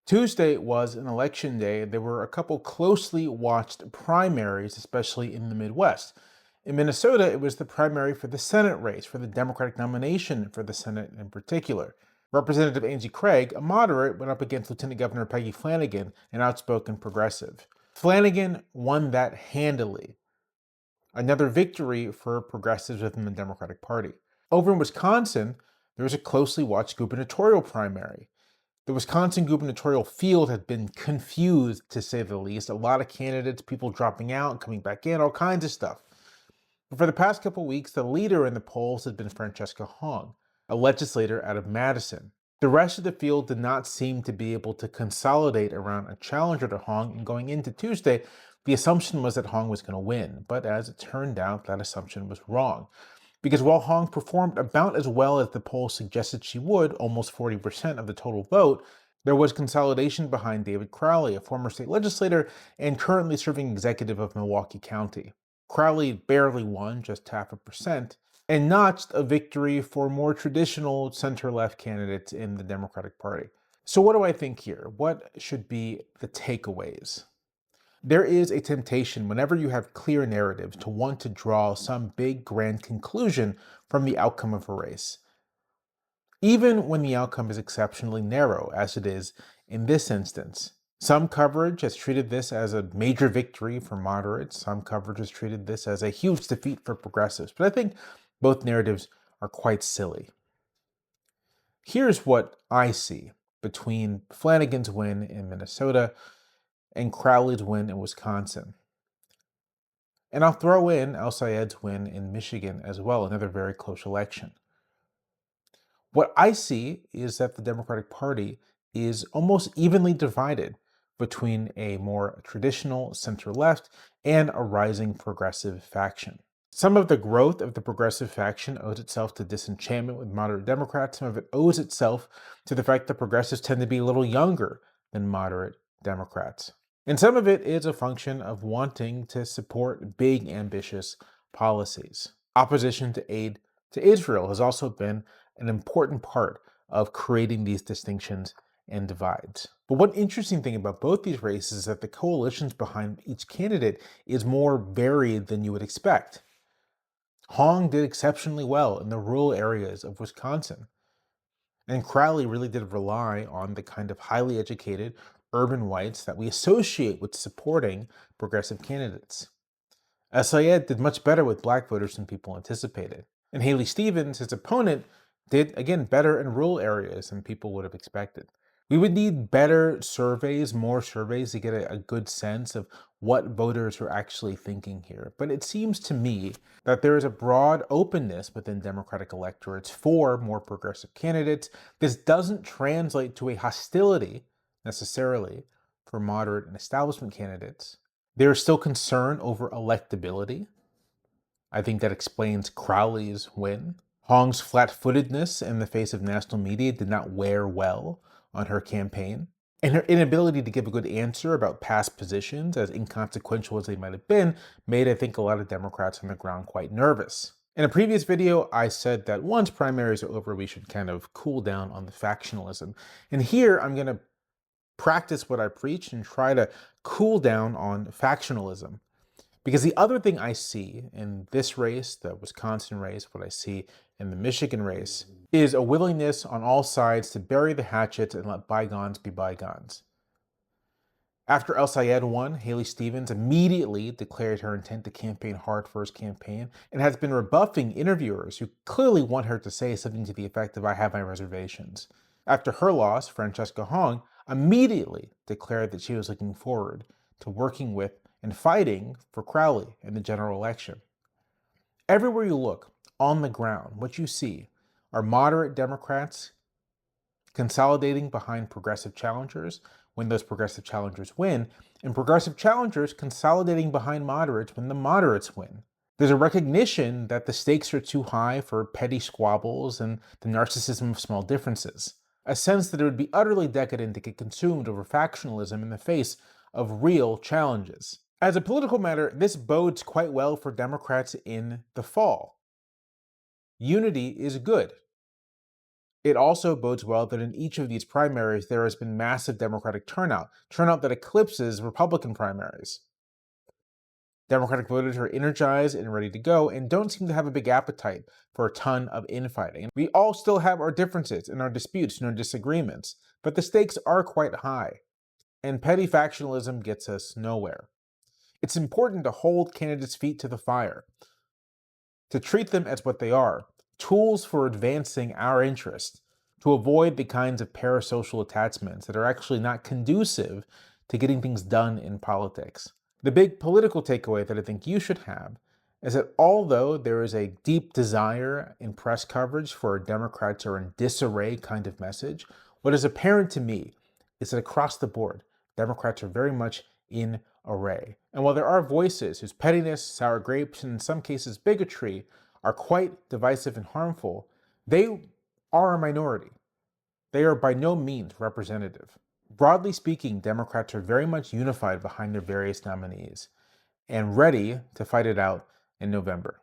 Tuesday was an election day. There were a couple closely watched primaries, especially in the Midwest. In Minnesota, it was the primary for the Senate race, for the Democratic nomination for the Senate in particular. Representative Angie Craig, a moderate, went up against Lieutenant Governor Peggy Flanagan, an outspoken progressive. Flanagan won that handily. Another victory for progressives within the Democratic Party. Over in Wisconsin, there was a closely watched gubernatorial primary. The Wisconsin gubernatorial field had been confused, to say the least. A lot of candidates, people dropping out, coming back in, all kinds of stuff. But for the past couple weeks, the leader in the polls has been Francesca Hong, a legislator out of Madison. The rest of the field did not seem to be able to consolidate around a challenger to Hong, and going into Tuesday, the assumption was that Hong was going to win. But as it turned out, that assumption was wrong. Because while Hong performed about as well as the poll suggested she would, almost 40% of the total vote, there was consolidation behind David Crowley, a former state legislator and currently serving executive of Milwaukee County. Crowley barely won, just 0.5%, and notched a victory for more traditional center-left candidates in the Democratic Party. So what do I think here? What should be the takeaways? There is a temptation whenever you have clear narratives to want to draw some big grand conclusion from the outcome of a race. Even when the outcome is exceptionally narrow, as it is in this instance. Some coverage has treated this as a major victory for moderates. Some coverage has treated this as a huge defeat for progressives. But I think both narratives are quite silly. Here's what I see between Flanagan's win in Minnesota and Crowley's win in Wisconsin. And I'll throw in El-Sayed's win in Michigan as well, another very close election. What I see is that the Democratic Party is almost evenly divided between a more traditional center-left and a rising progressive faction. Some of the growth of the progressive faction owes itself to disenchantment with moderate Democrats. Some of it owes itself to the fact that progressives tend to be a little younger than moderate Democrats. And some of it is a function of wanting to support big, ambitious policies. Opposition to aid to Israel has also been an important part of creating these distinctions and divides. But one interesting thing about both these races is that the coalitions behind each candidate is more varied than you would expect. Hong did exceptionally well in the rural areas of Wisconsin. And Crowley really did rely on the kind of highly educated urban whites that we associate with supporting progressive candidates. El-Sayed did much better with black voters than people anticipated. And Haley Stevens, his opponent, did, again, better in rural areas than people would have expected. We would need better surveys, more surveys to get a good sense of what voters are actually thinking here. But it seems to me that there is a broad openness within Democratic electorates for more progressive candidates. This doesn't translate to a hostility necessarily for moderate and establishment candidates. There is still concern over electability. I think that explains Crowley's win. Hong's flat-footedness in the face of national media did not wear well on her campaign. And her inability to give a good answer about past positions, as inconsequential as they might have been, made, I think, a lot of Democrats on the ground quite nervous. In a previous video, I said that once primaries are over, we should kind of cool down on the factionalism. And here, I'm going to practice what I preach and try to cool down on factionalism. Because the other thing I see in this race, the Wisconsin race, what I see in the Michigan race, is a willingness on all sides to bury the hatchet and let bygones be bygones. After El-Sayed won, Haley Stevens immediately declared her intent to campaign hard for his campaign and has been rebuffing interviewers who clearly want her to say something to the effect of, "I have my reservations." After her loss, Francesca Hong immediately declared that she was looking forward to working with and fighting for Crowley in the general election. Everywhere you look, on the ground, what you see are moderate Democrats consolidating behind progressive challengers when those progressive challengers win, and progressive challengers consolidating behind moderates when the moderates win. There's a recognition that the stakes are too high for petty squabbles and the narcissism of small differences. A sense that it would be utterly decadent to get consumed over factionalism in the face of real challenges. As a political matter, this bodes quite well for Democrats in the fall. Unity is good. It also bodes well that in each of these primaries, there has been massive Democratic turnout that eclipses Republican primaries. Democratic voters are energized and ready to go and don't seem to have a big appetite for a ton of infighting. We all still have our differences and our disputes and our disagreements, but the stakes are quite high, and petty factionalism gets us nowhere. It's important to hold candidates' feet to the fire, to treat them as what they are, tools for advancing our interests, to avoid the kinds of parasocial attachments that are actually not conducive to getting things done in politics. The big political takeaway that I think you should have is that although there is a deep desire in press coverage for a Democrats are in disarray kind of message, what is apparent to me is that across the board, Democrats are very much in array. And while there are voices whose pettiness, sour grapes, and in some cases bigotry are quite divisive and harmful, they are a minority. They are by no means representative. Broadly speaking, Democrats are very much unified behind their various nominees and ready to fight it out in November.